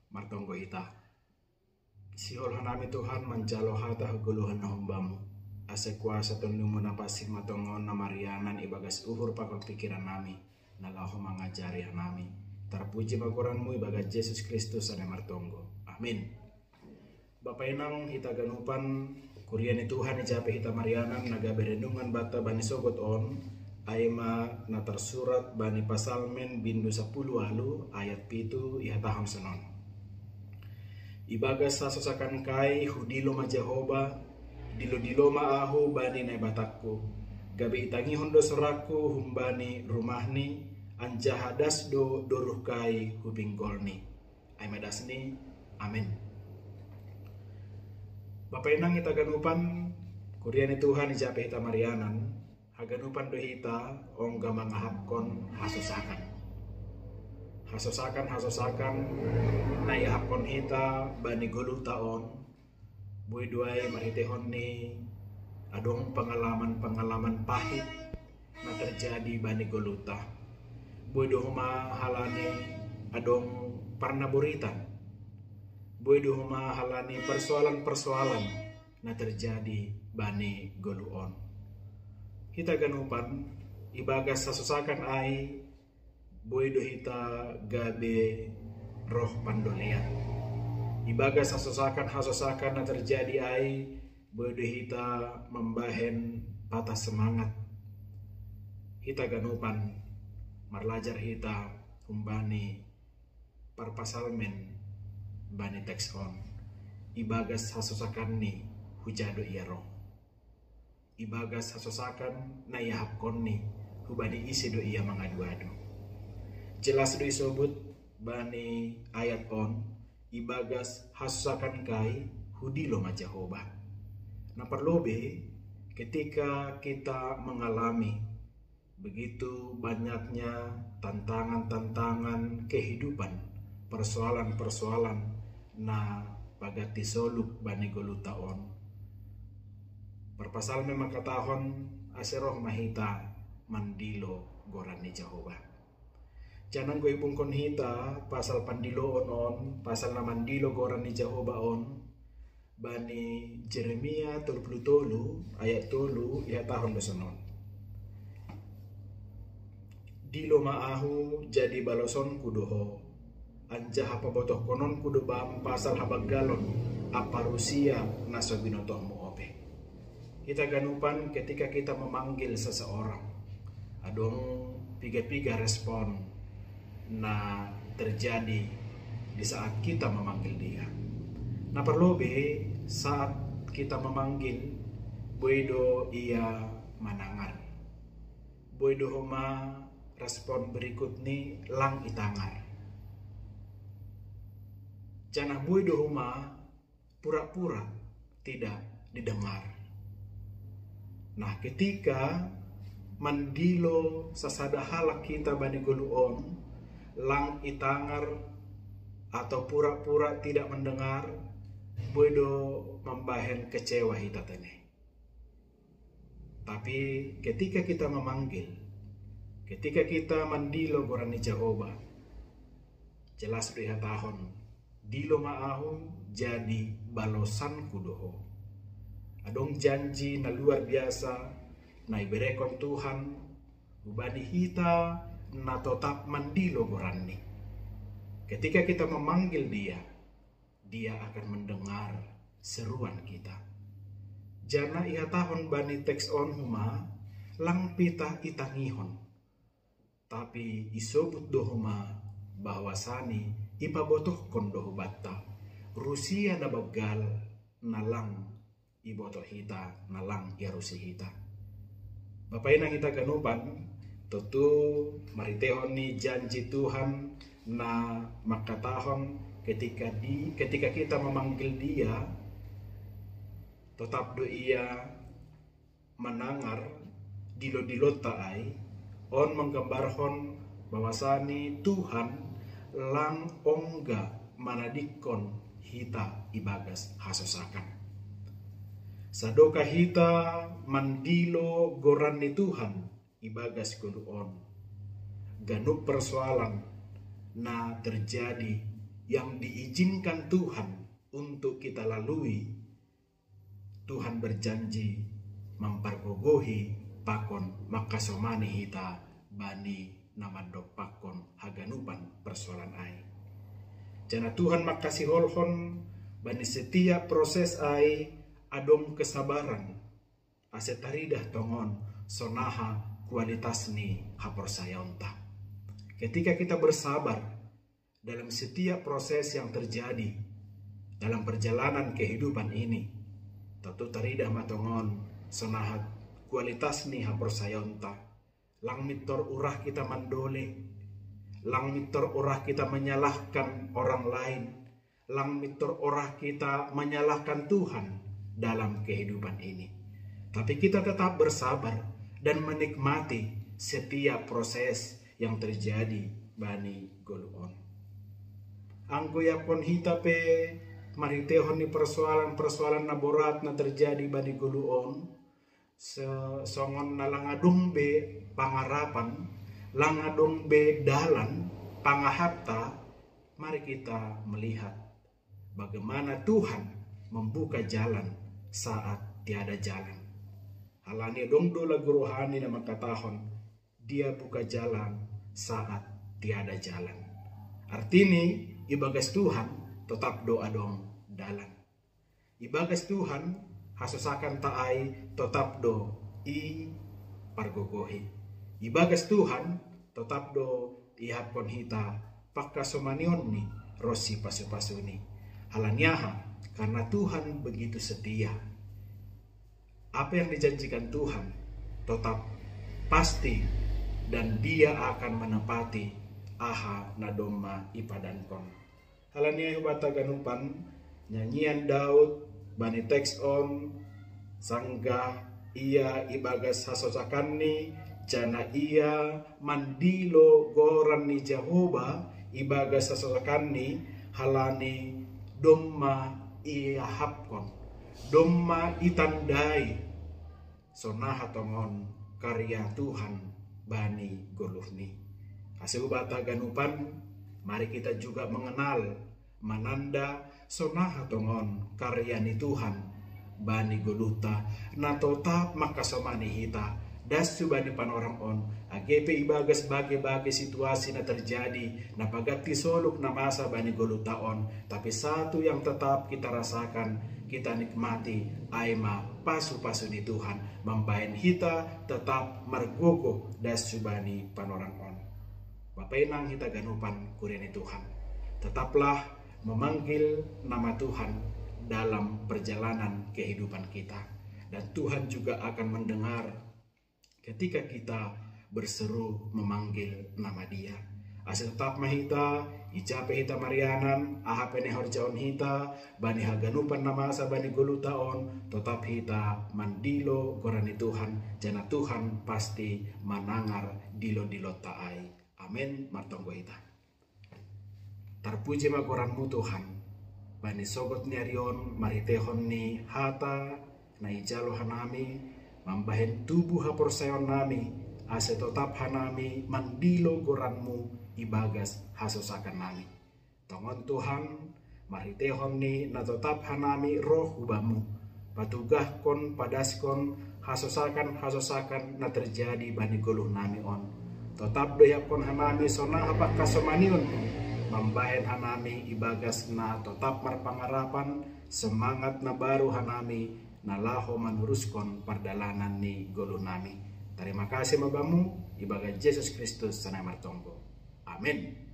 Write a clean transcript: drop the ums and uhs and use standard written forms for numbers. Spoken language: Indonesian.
martonggo ita. Sihol hanami Tuhan manjalo hata huguluhan na humbamu. Ase kuasa tundumu na pasing matongon na marianan ibagas uhur pakol pikiran nami. Nalaho mangajari hanami. Terpuji maguranmu ibagas Yesus Kristus ane martonggo. Amin. Bapak inang hita ganupan kuriani Tuhan ijape hita marianan naga berendungan bata bani sogot on. Aima na tersurat bani pasalmen bindu 10 alu ayat pitu iha taham senon. Ibagas sasosakan kai hudilo ma Jehova dilo ma bani na batakku gabi itangi hondo seraku humbani rumahni anjahadas doruh kai hubinggolni aimadasni amin. Bapak inang ita ganupan kuriani Tuhan ijape hita marianan haganupan do hita ongga mangahapkon hasosakan na ihapkon hita bani gulu taon buy duay maritehon ni adong pengalaman pahit na terjadi bani guluta buy dohuma halani adong parnaburitan buy dohuma halani persoalan na terjadi bani guluon. Hita ganupan ibagas sasosakan ai buay do hita gabe roh pandolean. Ibagas hasosakan na terjadi ai buay do hita membahen patah semangat. Hita ganupan marlajar hita humbani parpasalmen bani teks on. Ibagas hasosakan ni hujado iya roh. Ibagas hasosakan na ihapkon ni hubani isi do iya mangadu-adu. Jelas do isobut bani ayat on ibagas hasosakan kai hudilo ma Jehova. Na perlobe ketika kita mengalami begitu banyaknya tantangan-tantangan kehidupan, persoalan-persoalan na pagati soluk bani goluta on. Perpasal memang katahon aseroh mahita mandilo gorani Jehova. Jangan gue ibungkon hita pasal pandilo on pasal na mandilo gorani Jehova on bani Jeremia 33 ayat 3 ya tahun dosonon. Dilo maahu jadi baloson kudoho anjah apa botoh konon kudo bam pasal habaggalon apa Rusia naso binotohmu ope. Kita ganupan ketika kita memanggil seseorang adong piga-piga respon na terjadi di saat kita memanggil dia. Nah perlobe saat kita memanggil boido ia manangar. Boido homa respon berikut ni lang itangar. Jangan boido homa pura-pura tidak didengar. Nah ketika mandilo sasada halak kita bani goluon lang itangar atau pura-pura tidak mendengar bodo membahen kecewa hita tene. Tapi ketika kita memanggil, ketika kita mandilo gorani Jehova, jelas doa tahun dilo maahu jadi balosan kudoho. Adong janji na luar biasa na iberekon Tuhan ubani hita na tetap mandilo gorani. Ketika kita memanggil dia akan mendengar seruan kita. Jana iha tahun bani teks on huma lang pita itangihon. Tapi isobut dohuma bahwasani ipabotoh kondoh batta. Rusia na bagal nalang ibotoh hita nalang iarusi hita. Bapak inang kita ganupan tentu maritehon ni janji Tuhan na makatahon ketika kita memanggil dia tetap do ia menangar dilo taai on menggambarhon bahwasani Tuhan lang ongga manadikon hita ibagas hasosakan. Sadoka hita mandilo gorani Tuhan ibagas guluon. Ganuk persoalan na terjadi yang diizinkan Tuhan untuk kita lalui, Tuhan berjanji mempergogohi pakon makasomani hita bani namandok pakon haganupan persoalan ai. Jana Tuhan makasih holhon bani setiap proses ai adong kesabaran asetaridah tongon sonaha kualitas ni hapor sayonta. Ketika kita bersabar dalam setiap proses yang terjadi dalam perjalanan kehidupan ini, tentu taridah matongon sonahat kualitas ni hapor sayonta. Lang mitor urah kita mandole, lang mitor urah kita menyalahkan orang lain, lang mitor urah kita menyalahkan Tuhan dalam kehidupan ini. Tapi kita tetap bersabar dan menikmati setiap proses yang terjadi bani goluon. Angko yapon hita pe maritehon ni persoalan naborat na terjadi bani goluon. Songon na langadong be pangarapan, langadong be dalan pangahapta, mari kita melihat bagaimana Tuhan membuka jalan saat tiada jalan. Halani dong dola guruhani na makatahon, dia buka jalan saat tiada jalan. Artini ibagas Tuhan tetap doa dong dalan. Ibagas Tuhan hasusakan taai tetap do i pargogohi. Ibagas Tuhan tetap do ihapkon hita pakasomanion ni rosi pasu-pasuni. Halanyaha karena Tuhan begitu setia. Apa yang dijanjikan Tuhan tetap pasti dan dia akan menepati aha nadoma ipadankon. Halania hubata ganupan nyanyian Daud bani teks on sangga ia ibagas hasosakanni jana ia mandilo goran ni Jehovah ibagas hasosakanni halani domma ia hapkon domma itandai sonaha tongon karya Tuhan bani goluhni. Hasil bata ganupan, mari kita juga mengenal mananda sonaha tongon karya ni Tuhan bani goluta na tetap makasomani hita dasu bani panorang on agepe ibagas bagi situasi na terjadi na pagati soluk na masa bani goluta on, tapi satu yang tetap kita rasakan kita nikmati aima pasu-pasu di Tuhan membain hita tetap mergogo dasu bani panorang on. Bapainang hita ganupan kureni Tuhan, tetaplah memanggil nama Tuhan dalam perjalanan kehidupan kita, dan Tuhan juga akan mendengar ketika kita berseru memanggil nama Dia. Asal tetap mahita icape hita marianan ahapene horjaon hita bani haganupan nama asa bani golutaon tetap hita mandilo gorani Tuhan jana Tuhan pasti manangar dilo-dilo taai. Amin martonggo hita. Tarpuji magoranmu Tuhan, bani sogot ni arion maritehon ni hata na ijalo hanami mambahen tubuh hapor sayon nami ase tetap hanami mandilo goranmu ibagas hasosakan nami. Tongon Tuhan maritehon ni na tetap hanami roh ubamu patugah kon padaskon hasosakan na terjadi bani goluh nami on. Tetap doyapon hanami sona apa kasomanion mambahen hanami ibagas na tetap marpangarapan semangat na baru hanami na laho manuruskon pardalanan ni goluh nami. Terima kasih mabamu ibaga Yesus Kristus sana martonggo. Amin.